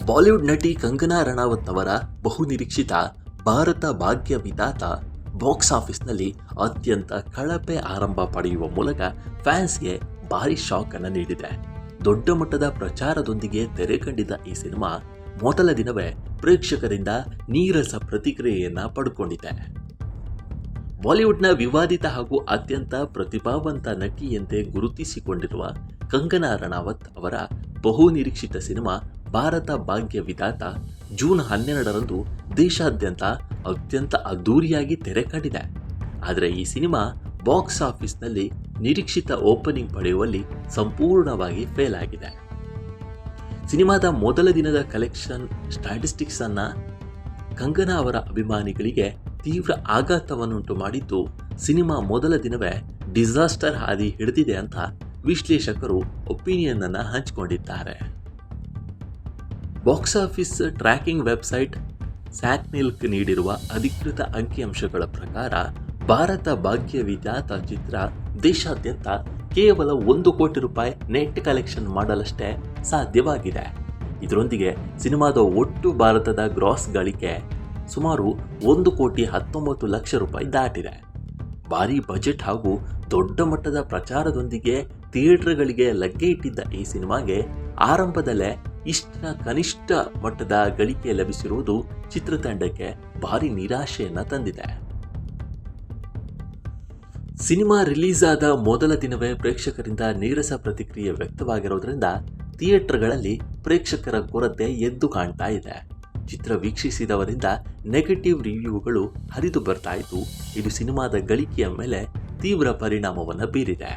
Bollywood ನಟಿ ಕಂಗನಾ ರನಾವತ್ ಅವರ ಬಹುನಿರೀಕ್ಷಿತ ಭಾರತ ಭಾಗ್ಯ ವಿಧಾತ ಬಾಕ್ಸ್ ಆಫೀಸ್ನಲ್ಲಿ ಅತ್ಯಂತ ಕಳಪೆ ಆರಂಭ ಪಡೆಯುವ ಮೂಲಕ ಫ್ಯಾನ್ಸ್ಗೆ ಭಾರಿ ಶಾಕ್ ಅನ್ನು ನೀಡಿದೆ. ದೊಡ್ಡ ಮಟ್ಟದ ಪ್ರಚಾರದೊಂದಿಗೆ ತೆರೆ ಕಂಡಿದ್ದ ಈ ಸಿನಿಮಾ ಮೊದಲ ದಿನವೇ ಪ್ರೇಕ್ಷಕರಿಂದ ನೀರಸ ಪ್ರತಿಕ್ರಿಯೆಯನ್ನ ಪಡ್ಕೊಂಡಿದೆ. ಬಾಲಿವುಡ್ನ ವಿವಾದಿತ ಹಾಗೂ ಅತ್ಯಂತ ಪ್ರತಿಭಾವಂತ ನಟಿಯಂತೆ ಗುರುತಿಸಿಕೊಂಡಿರುವ ಕಂಗನಾ ರನಾವತ್ ಅವರ ಬಹುನಿರೀಕ್ಷಿತ ಸಿನಿಮಾ ಭಾರತ ಭಾಗ್ಯ ವಿಧಾತ ಜೂನ್ 12ರಂದು ದೇಶಾದ್ಯಂತ ಅತ್ಯಂತ ಅದ್ದೂರಿಯಾಗಿ ತೆರೆ ಕಂಡಿದೆ. ಆದರೆ ಈ ಸಿನಿಮಾ ಬಾಕ್ಸ್ ಆಫೀಸ್ನಲ್ಲಿ ನಿರೀಕ್ಷಿತ ಓಪನಿಂಗ್ ಪಡೆಯುವಲ್ಲಿ ಸಂಪೂರ್ಣವಾಗಿ ಫೇಲ್ ಆಗಿದೆ. ಸಿನಿಮಾದ ಮೊದಲ ದಿನದ ಕಲೆಕ್ಷನ್ ಸ್ಟ್ಯಾಟಿಸ್ಟಿಕ್ಸ್ ಅನ್ನ ಕಂಗನಾ ಅವರ ಅಭಿಮಾನಿಗಳಿಗೆ ತೀವ್ರ ಆಘಾತವನ್ನುಂಟು ಮಾಡಿದ್ದು, ಸಿನಿಮಾ ಮೊದಲ ದಿನವೇ ಡಿಸಾಸ್ಟರ್ ಹಾದಿ ಹಿಡಿದಿದೆ ಅಂತ ವಿಶ್ಲೇಷಕರು ಒಪಿನಿಯನ್ ಅನ್ನು ಹಂಚಿಕೊಂಡಿದ್ದಾರೆ. ಬಾಕ್ಸ್ ಆಫೀಸ್ ಟ್ರ್ಯಾಕಿಂಗ್ ವೆಬ್ಸೈಟ್ ಸ್ಯಾಟ್ನಿಲ್ಕ್ ನೀಡಿರುವ ಅಧಿಕೃತ ಅಂಕಿಅಂಶಗಳ ಪ್ರಕಾರ ಭಾರತ ಭಾಗ್ಯ ವಿಧಾತ ಚಿತ್ರ ದೇಶಾದ್ಯಂತ ಕೇವಲ 1 ಕೋಟಿ ರೂಪಾಯಿ ನೆಟ್ ಕಲೆಕ್ಷನ್ ಮಾಡಲಷ್ಟೇ ಸಾಧ್ಯವಾಗಿದೆ. ಇದರೊಂದಿಗೆ ಸಿನಿಮಾದ ಒಟ್ಟು ಭಾರತದ ಗ್ರಾಸ್ ಗಳಿಕೆ ಸುಮಾರು 1,19 ಲಕ್ಷ ರೂಪಾಯಿ ದಾಟಿದೆ. ಭಾರಿ ಬಜೆಟ್ ಹಾಗೂ ದೊಡ್ಡ ಮಟ್ಟದ ಪ್ರಚಾರದೊಂದಿಗೆ ಥಿಯೇಟರ್ಗಳಿಗೆ ಲಗ್ಗೆ ಇಟ್ಟಿದ್ದ ಈ ಸಿನಿಮಾಗೆ ಆರಂಭದಲ್ಲೇ ಇಷ್ಟರ ಕನಿಷ್ಠ ಮಟ್ಟದ ಗಳಿಕೆ ಲಭಿಸಿರುವುದು ಚಿತ್ರತಂಡಕ್ಕೆ ಭಾರಿ ನಿರಾಶೆಯನ್ನ ತಂದಿದೆ. ಸಿನಿಮಾ ರಿಲೀಸ್ ಆದ ಮೊದಲ ದಿನವೇ ಪ್ರೇಕ್ಷಕರಿಂದ ನೀರಸ ಪ್ರತಿಕ್ರಿಯೆ ವ್ಯಕ್ತವಾಗಿರೋದ್ರಿಂದ ಥಿಯೇಟರ್ಗಳಲ್ಲಿ ಪ್ರೇಕ್ಷಕರ ಕೊರತೆ ಎದ್ದು ಕಾಣ್ತಾ ಇದೆ. ಚಿತ್ರ ವೀಕ್ಷಿಸಿದವರಿಂದ ನೆಗೆಟಿವ್ ರಿವ್ಯೂಗಳು ಹರಿದು ಬರ್ತಾ ಇದ್ದು, ಇದು ಸಿನಿಮಾದ ಗಳಿಕೆಯ ಮೇಲೆ ತೀವ್ರ ಪರಿಣಾಮವನ್ನು ಬೀರಿದೆ.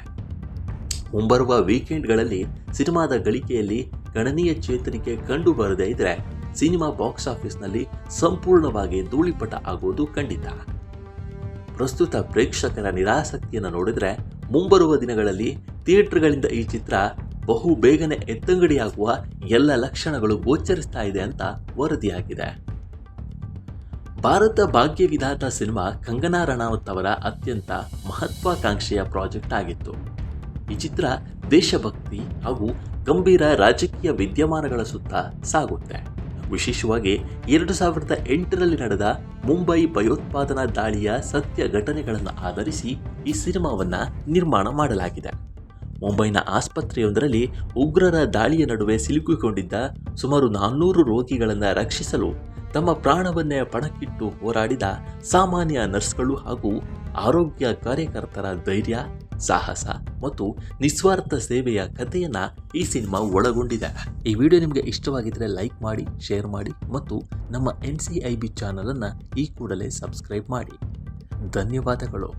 ಮುಂಬರುವ ವೀಕೆಂಡ್ಗಳಲ್ಲಿ ಸಿನಿಮಾದ ಗಳಿಕೆಯಲ್ಲಿ ಗಣನೀಯ ಚೇತರಿಕೆ ಕಂಡು ಬರದೇ ಇದ್ರೆ ಸಿನಿಮಾ ಬಾಕ್ಸ್ ಆಫೀಸ್ನಲ್ಲಿ ಸಂಪೂರ್ಣವಾಗಿ ಧೂಳಿಪಟ ಆಗುವುದು ಖಂಡಿತ. ಪ್ರಸ್ತುತ ಪ್ರೇಕ್ಷಕರ ನಿರಾಸಕ್ತಿಯನ್ನು ನೋಡಿದ್ರೆ ಮುಂಬರುವ ದಿನಗಳಲ್ಲಿ ಥಿಯೇಟರ್ಗಳಿಂದ ಈ ಚಿತ್ರ ಬಹು ಬೇಗನೆ ಎತ್ತಂಗಡಿಯಾಗುವ ಎಲ್ಲ ಲಕ್ಷಣಗಳು ಗೋಚರಿಸ್ತಾ ಇದೆ ಅಂತ ವರದಿಯಾಗಿದೆ. ಭಾರತ ಭಾಗ್ಯ ವಿಧಾತ ಸಿನಿಮಾ ಕಂಗನಾ ರನಾವತ್ ಅವರ ಅತ್ಯಂತ ಮಹತ್ವಾಕಾಂಕ್ಷೆಯ ಪ್ರಾಜೆಕ್ಟ್ ಆಗಿತ್ತು. ಈ ಚಿತ್ರ ದೇಶಭಕ್ತಿ ಹಾಗೂ ಗಂಭೀರ ರಾಜಕೀಯ ವಿದ್ಯಮಾನಗಳ ಸುತ್ತ ಸಾಗುತ್ತೆ. ವಿಶೇಷವಾಗಿ 2008ರಲ್ಲಿ ನಡೆದ ಮುಂಬೈ ಭಯೋತ್ಪಾದನಾ ದಾಳಿಯ ಸತ್ಯ ಘಟನೆಗಳನ್ನು ಆಧರಿಸಿ ಈ ಸಿನಿಮಾವನ್ನು ನಿರ್ಮಾಣ ಮಾಡಲಾಗಿದೆ. ಮುಂಬೈನ ಆಸ್ಪತ್ರೆಯೊಂದರಲ್ಲಿ ಉಗ್ರರ ದಾಳಿಯ ನಡುವೆ ಸಿಲುಕಿಕೊಂಡಿದ್ದ ಸುಮಾರು 400 ರೋಗಿಗಳನ್ನು ರಕ್ಷಿಸಲು ತಮ್ಮ ಪ್ರಾಣವನ್ನೇ ಪಣಕ್ಕಿಟ್ಟು ಹೋರಾಡಿದ ಸಾಮಾನ್ಯ ನರ್ಸ್ಗಳು ಹಾಗೂ ಆರೋಗ್ಯ ಕಾರ್ಯಕರ್ತರ ಧೈರ್ಯ, ಸಾಹಸ ಮತ್ತು ನಿಸ್ವಾರ್ಥ ಸೇವೆಯ ಕಥೆಯನ್ನ ಈ ಸಿನಿಮಾ ಒಳಗೊಂಡಿದೆ. ಈ ವಿಡಿಯೋ ನಿಮಗೆ ಇಷ್ಟವಾಗಿದ್ದರೆ ಲೈಕ್ ಮಾಡಿ, ಶೇರ್ ಮಾಡಿ ಮತ್ತು ನಮ್ಮ NCIB ಚಾನಲ್ ಅನ್ನು ಈ ಕೂಡಲೇ ಸಬ್ಸ್ಕ್ರೈಬ್ ಮಾಡಿ. ಧನ್ಯವಾದಗಳು.